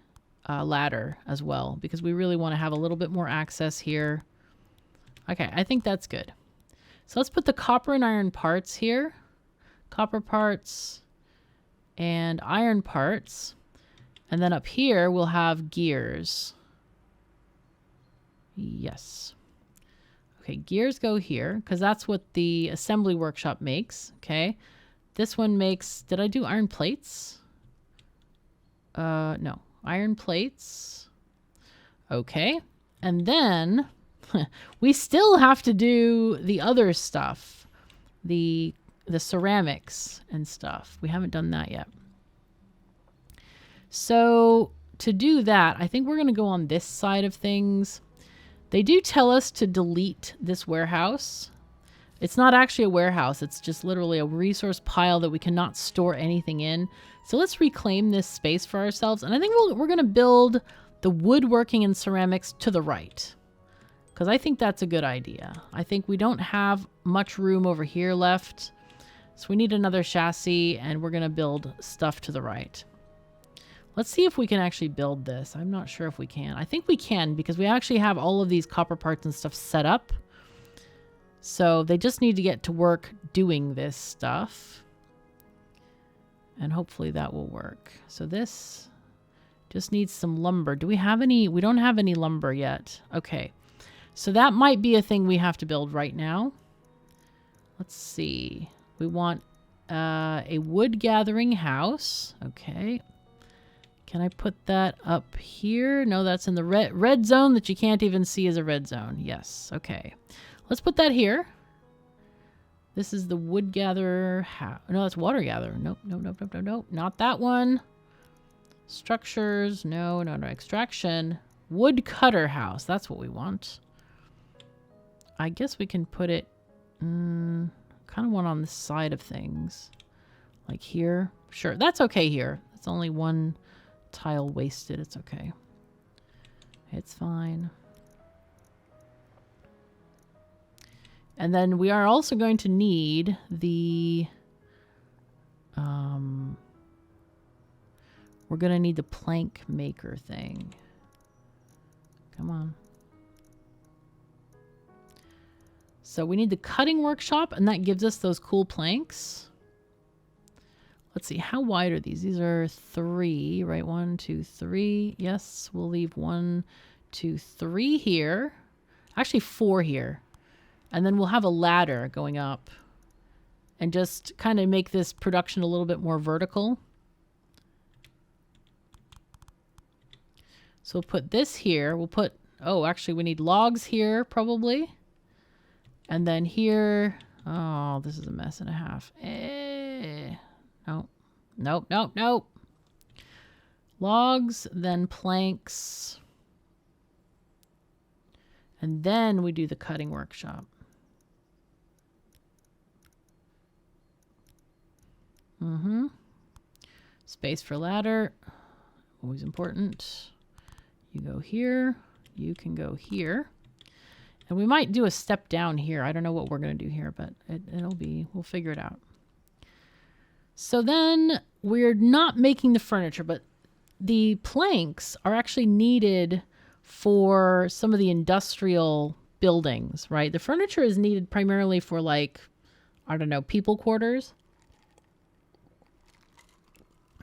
ladder as well, because we really want to have a little bit more access here. Okay, I think that's good. So let's put the copper and iron parts here. Copper parts and iron parts. And then up here we'll have gears. Yes. Okay, gears go here, because that's what the assembly workshop makes. Okay. This one makes... Did I do iron plates? No. Iron plates. Okay. And then... we still have to do the other stuff. The ceramics and stuff. We haven't done that yet. So to do that, I think we're going to go on this side of things. They do tell us to delete this warehouse. It's not actually a warehouse. It's just literally a resource pile that we cannot store anything in. So let's reclaim this space for ourselves. And I think we're going to build the woodworking and ceramics to the right, because I think that's a good idea. I think we don't have much room over here left. So we need another chassis, and we're going to build stuff to the right. Let's see if we can actually build this. I'm not sure if we can. I think we can, because we actually have all of these copper parts and stuff set up. So they just need to get to work doing this stuff. And hopefully that will work. So this Just needs some lumber. Do we have any? We don't have any lumber yet. Okay. So that might be a thing we have to build right now. Let's see. We want a wood gathering house. Okay. Can I put that up here? No, that's in the red zone that you can't even see as a red zone. Yes. Okay. Let's put that here. This is the wood gatherer house. No, that's water gatherer. Nope, nope, nope, nope, nope, nope. Not that one. Structures. No, no, no. Extraction. Wood cutter house. That's what we want. I guess we can put it... kind of want on the side of things. Like here. Sure, that's okay here. It's only one tile wasted. It's okay. It's fine. And then we are also going to need the... we're going to need the plank maker thing. Come on. So we need the cutting workshop, and that gives us those cool planks. Let's see, how wide are these? These are 3, right? 1, 2, 3. Yes, we'll leave 1, 2, 3 here. Actually, 4 here. And then we'll have a ladder going up and just kind of make this production a little bit more vertical. So we'll put this here. We'll put, oh, actually we need logs here probably. And then here, oh, this is a mess and a half. Nope, nope, nope, nope. Logs, then planks. And then we do the cutting workshop. Space for ladder, always important. You go here, you can go here. And we might do a step down here. I don't know what we're going to do here, but it'll be, we'll figure it out. So then we're not making the furniture, but the planks are actually needed for some of the industrial buildings, right? The furniture is needed primarily for, like, I don't know, people quarters.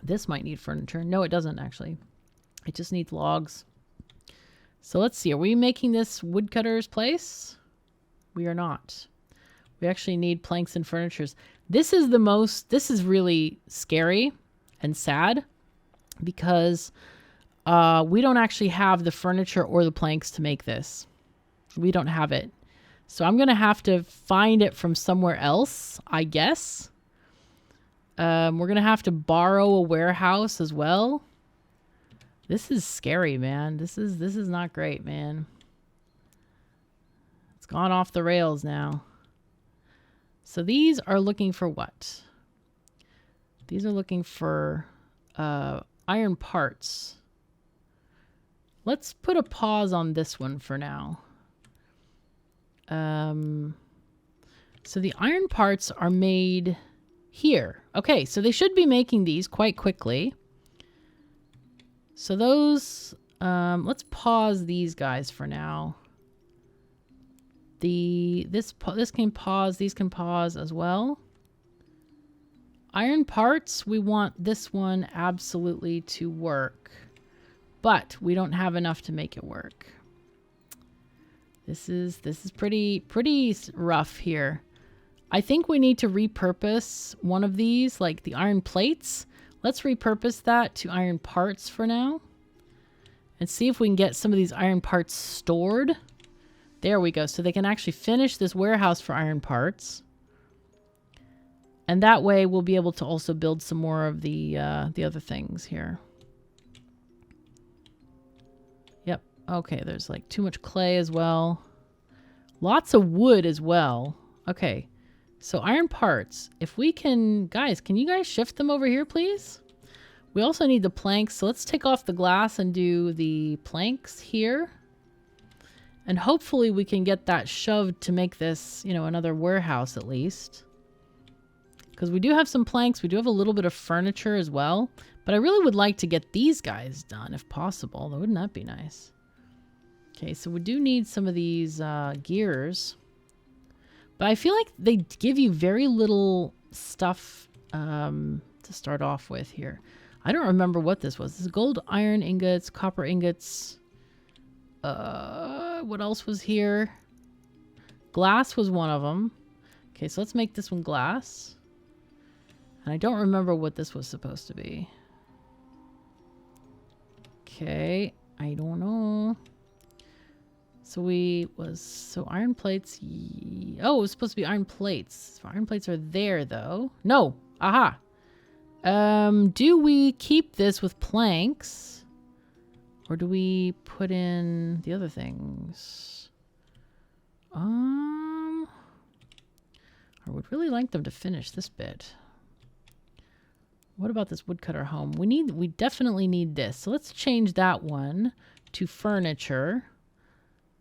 This might need furniture. No, it doesn't actually. It just needs logs. So let's see. Are we making this woodcutter's place? We are not. We actually need planks and furnitures. This is really scary and sad because we don't actually have the furniture or the planks to make this. We don't have it. So I'm going to have to find it from somewhere else, I guess. We're going to have to borrow a warehouse as well. This is scary, man. This is not great, man. It's gone off the rails now. So these are looking for what? These are looking for iron parts. Let's put a pause on this one for now. So the iron parts are made here. Okay, so they should be making these quite quickly. So those, let's pause these guys for now. This can pause, these can pause as well. Iron parts, we want this one absolutely to work, but we don't have enough to make it work. This is pretty rough here. I think we need to repurpose one of these, like the iron plates. Let's repurpose that to iron parts for now and see if we can get some of these iron parts stored. There we go. So they can actually finish this warehouse for iron parts. And that way we'll be able to also build some more of the other things here. Yep. Okay, there's like too much clay as well. Lots of wood as well. Okay. So iron parts, if we can, guys, can you guys shift them over here, please? We also need the planks. So let's take off the glass and do the planks here. And hopefully we can get that shoved to make this, you know, another warehouse at least. Because we do have some planks. We do have a little bit of furniture as well. But I really would like to get these guys done if possible. Wouldn't that be nice? Okay, so we do need some of these gears. But I feel like they give you very little stuff to start off with here. I don't remember what this was. This is gold, iron ingots, copper ingots. What else was here? Glass was one of them. Okay, so let's make this one glass. And I don't remember what this was supposed to be. Okay, I don't know. So iron plates. Oh, it was supposed to be iron plates. So iron plates are there though. No, aha. Do we keep this with planks? Or do we put in the other things? I would really like them to finish this bit. What about this woodcutter home? We definitely need this. So let's change that one to furniture.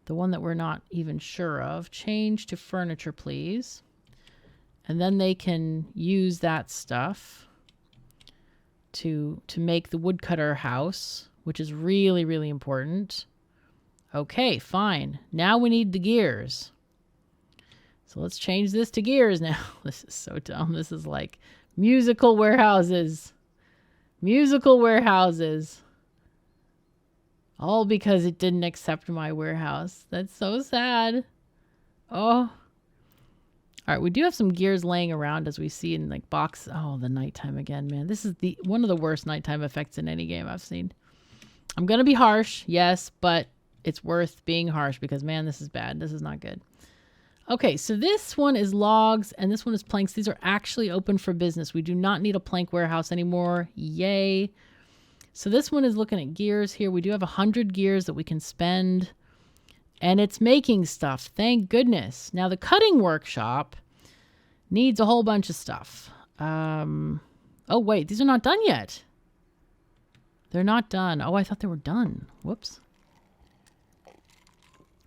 The one that we're not even sure of. Change to furniture, please. And then they can use that stuff to make the woodcutter house, which is really, really important. Okay, fine. Now we need the gears. So let's change this to gears now. This is so dumb. This is like musical warehouses. Musical warehouses. All because it didn't accept my warehouse. That's so sad. Oh. All right, we do have some gears laying around as we see in like box. Oh, the nighttime again, man. This is one of the worst nighttime effects in any game I've seen. I'm going to be harsh, yes, but it's worth being harsh because, man, this is bad. This is not good. Okay, so this one is logs and this one is planks. These are actually open for business. We do not need a plank warehouse anymore. Yay. So this one is looking at gears here. We do have 100 gears that we can spend. And it's making stuff. Thank goodness. Now the cutting workshop needs a whole bunch of stuff. Oh, wait. These are not done yet. They're not done. Oh, I thought they were done. Whoops.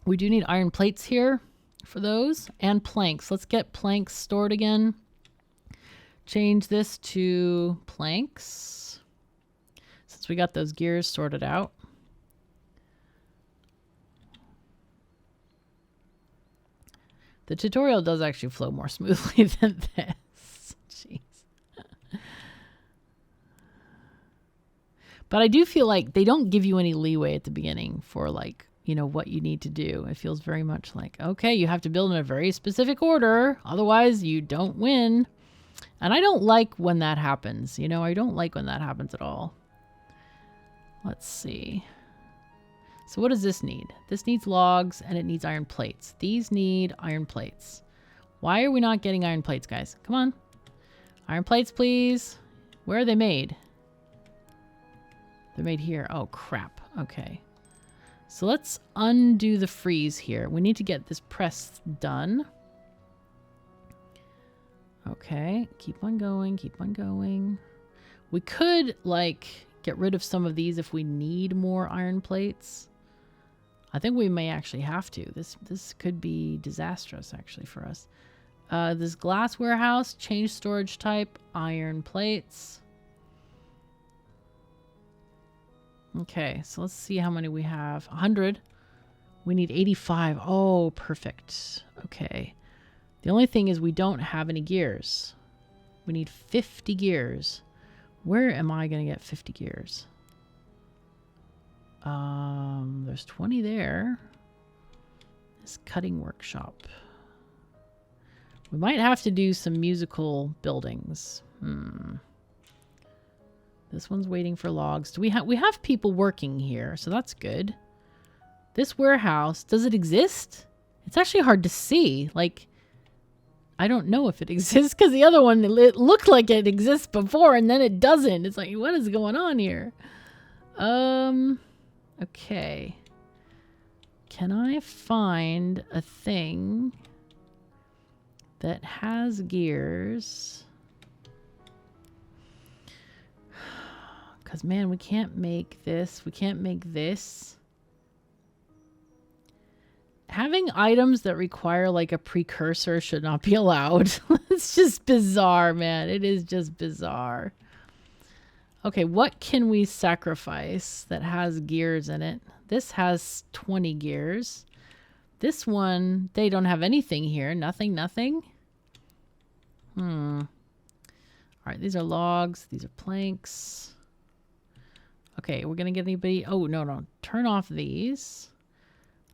We do need iron plates here for those. And planks. Let's get planks stored again. Change this to planks. Since we got those gears sorted out. The tutorial does actually flow more smoothly than this. Jeez. But I do feel like they don't give you any leeway at the beginning for like, you know, what you need to do. It feels very much like, okay, you have to build in a very specific order. Otherwise, you don't win. And I don't like when that happens. You know, I don't like when that happens at all. Let's see. So what does this need? This needs logs and it needs iron plates. These need iron plates. Why are we not getting iron plates, guys? Come on. Iron plates, please. Where are they made? They're made here. Oh, crap. Okay. So let's undo the freeze here. We need to get this press done. Okay. Keep on going. Keep on going. We could, like, get rid of some of these if we need more iron plates. I think we may actually have to. This could be disastrous, actually, for us. This glass warehouse, change storage type, iron plates. Okay, so let's see how many we have. 100. We need 85. Oh, perfect. Okay. The only thing is we don't have any gears. We need 50 gears. Where am I going to get 50 gears? There's 20 there. This cutting workshop. We might have to do some musical buildings. This one's waiting for logs. We have people working here, so that's good. This warehouse, does it exist? It's actually hard to see. Like, I don't know if it exists because the other one, it looked like it exists before and then it doesn't. It's like, what is going on here? Okay. Can I find a thing that has gears? Because, man, we can't make this. We can't make this. Having items that require, like, a precursor should not be allowed. It's just bizarre, man. It is just bizarre. Okay, what can we sacrifice that has gears in it? This has 20 gears. This one, they don't have anything here. Nothing, nothing. All right, these are logs. These are planks. Okay, we're going to get anybody... Oh, no. Turn off these.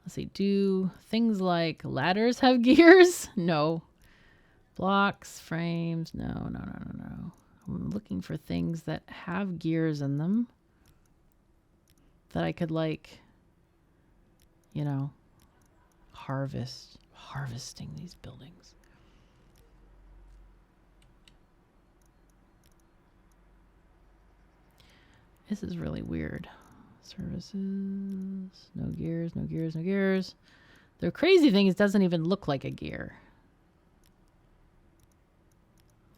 Let's see. Do things like ladders have gears? No. Blocks, frames. No. I'm looking for things that have gears in them. That I could, like, you know, harvesting these buildings. This is really weird. Services, no gears. The crazy thing is it doesn't even look like a gear.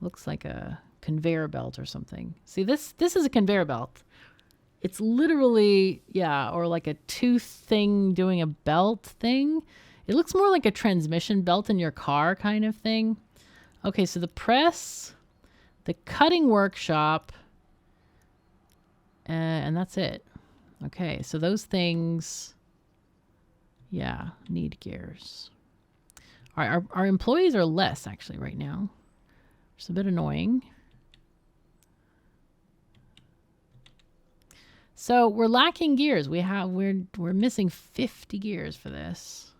Looks like a conveyor belt or something. See, this is a conveyor belt. It's literally, yeah, or like a tooth thing doing a belt thing. It looks more like a transmission belt in your car kind of thing. Okay, so the press, the cutting workshop, and that's it. Okay, so those things, yeah, need gears. All right, our employees are less actually right now. It's a bit annoying. So we're lacking gears. We're missing 50 gears for this.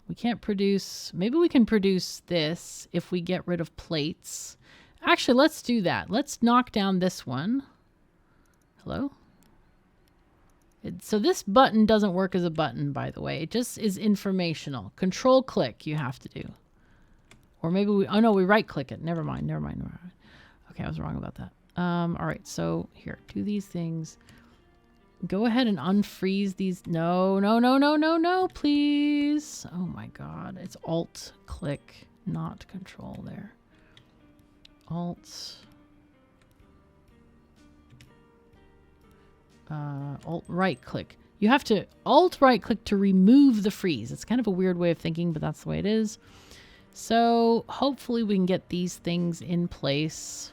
We can't produce. Maybe we can produce this if we get rid of plates. Actually, let's do that. Let's knock down this one. Hello? So this button doesn't work as a button, by the way. It just is informational. Control click you have to do. Or maybe we, oh no, we right click it. Never mind. Okay, I was wrong about that. All right, so here, do these things. Go ahead and unfreeze these. No, please. Oh my God, it's Alt click, not Control there. Alt right click. You have to Alt right click to remove the freeze. It's kind of a weird way of thinking, but that's the way it is. So hopefully we can get these things in place.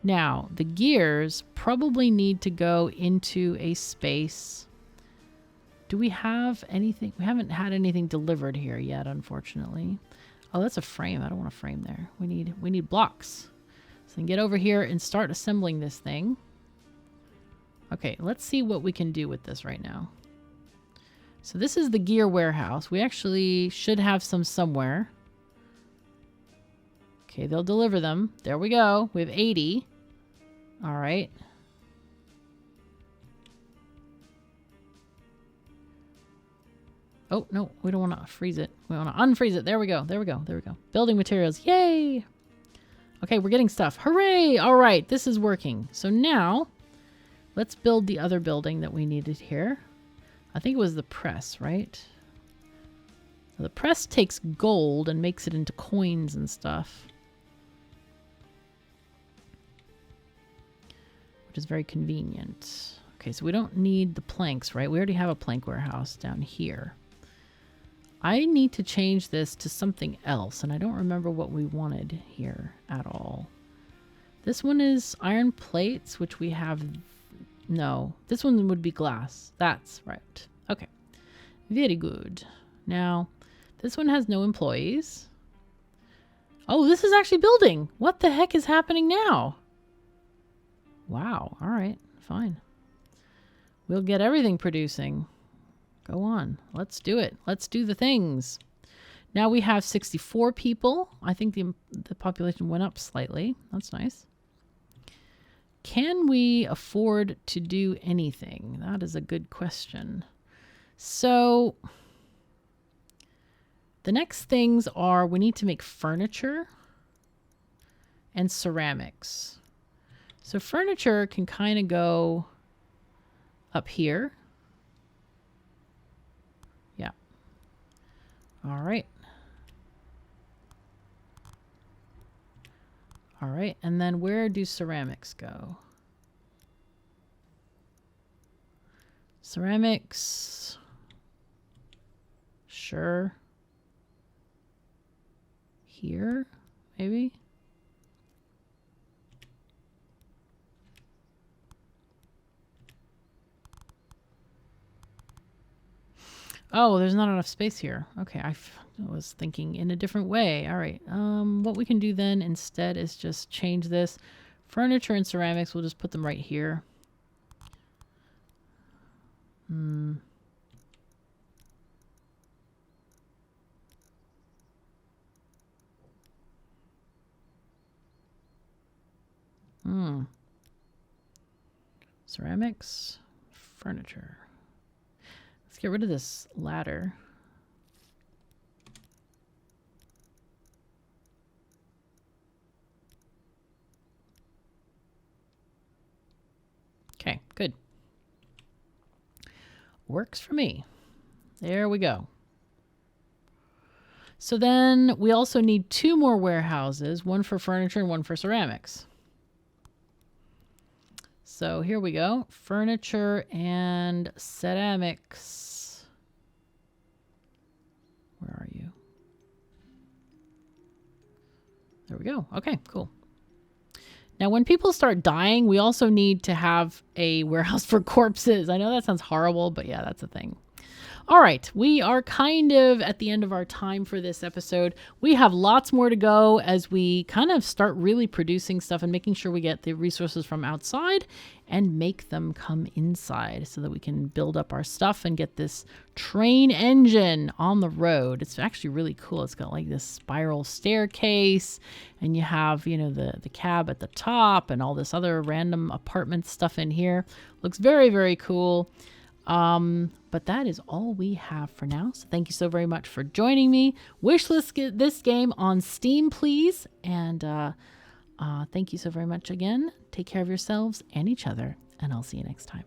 Now, the gears probably need to go into a space. Do we have anything? We haven't had anything delivered here yet, unfortunately. Oh, that's a frame. I don't want a frame there. We need blocks. So then get over here and start assembling this thing. Okay, let's see what we can do with this right now. So this is the gear warehouse. We actually should have some somewhere. Okay, they'll deliver them. There we go. We have 80. All right. Oh, no, we don't want to freeze it. We want to unfreeze it. There we go. Building materials. Yay. Okay, we're getting stuff. Hooray. All right, this is working. So now let's build the other building that we needed here. I think it was the press, right? The press takes gold and makes it into coins and stuff. Which is very convenient. Okay, so we don't need the planks, right? We already have a plank warehouse down here. I need to change this to something else, and I don't remember what we wanted here at all. This one is iron plates, which we have... No, this one would be glass. That's right. Okay. Very good. Now, this one has no employees. Oh, this is actually building. What the heck is happening now? Wow. All right. Fine. We'll get everything producing. Go on. Let's do it. Let's do the things. Now we have 64 people. I think the population went up slightly. That's nice. Can we afford to do anything? That is a good question. So the next things are we need to make furniture and ceramics. So furniture can kind of go up here. Yeah. All right. All right, and then where do ceramics go? Ceramics. Sure. Here, maybe? Oh, there's not enough space here. Okay, I was thinking in a different way. All right. What we can do then instead is just change this. Furniture and ceramics, we'll just put them right here. Ceramics, furniture. Let's get rid of this ladder. Okay, good. Works for me. There we go. So then we also need 2 more warehouses, one for furniture and one for ceramics. So here we go. Furniture and ceramics. Where are you? There we go. Okay, cool. Now, when people start dying, we also need to have a warehouse for corpses. I know that sounds horrible, but yeah, that's a thing. All right, we are kind of at the end of our time for this episode. We have lots more to go as we kind of start really producing stuff and making sure we get the resources from outside and make them come inside so that we can build up our stuff and get this train engine on the road. It's actually really cool. It's got like this spiral staircase, and you have, you know, the cab at the top and all this other random apartment stuff in here. Looks very, very cool. But that is all we have for now. So thank you so very much for joining me. Wishlist this game on Steam, please. And thank you so very much again. Take care of yourselves and each other, and I'll see you next time.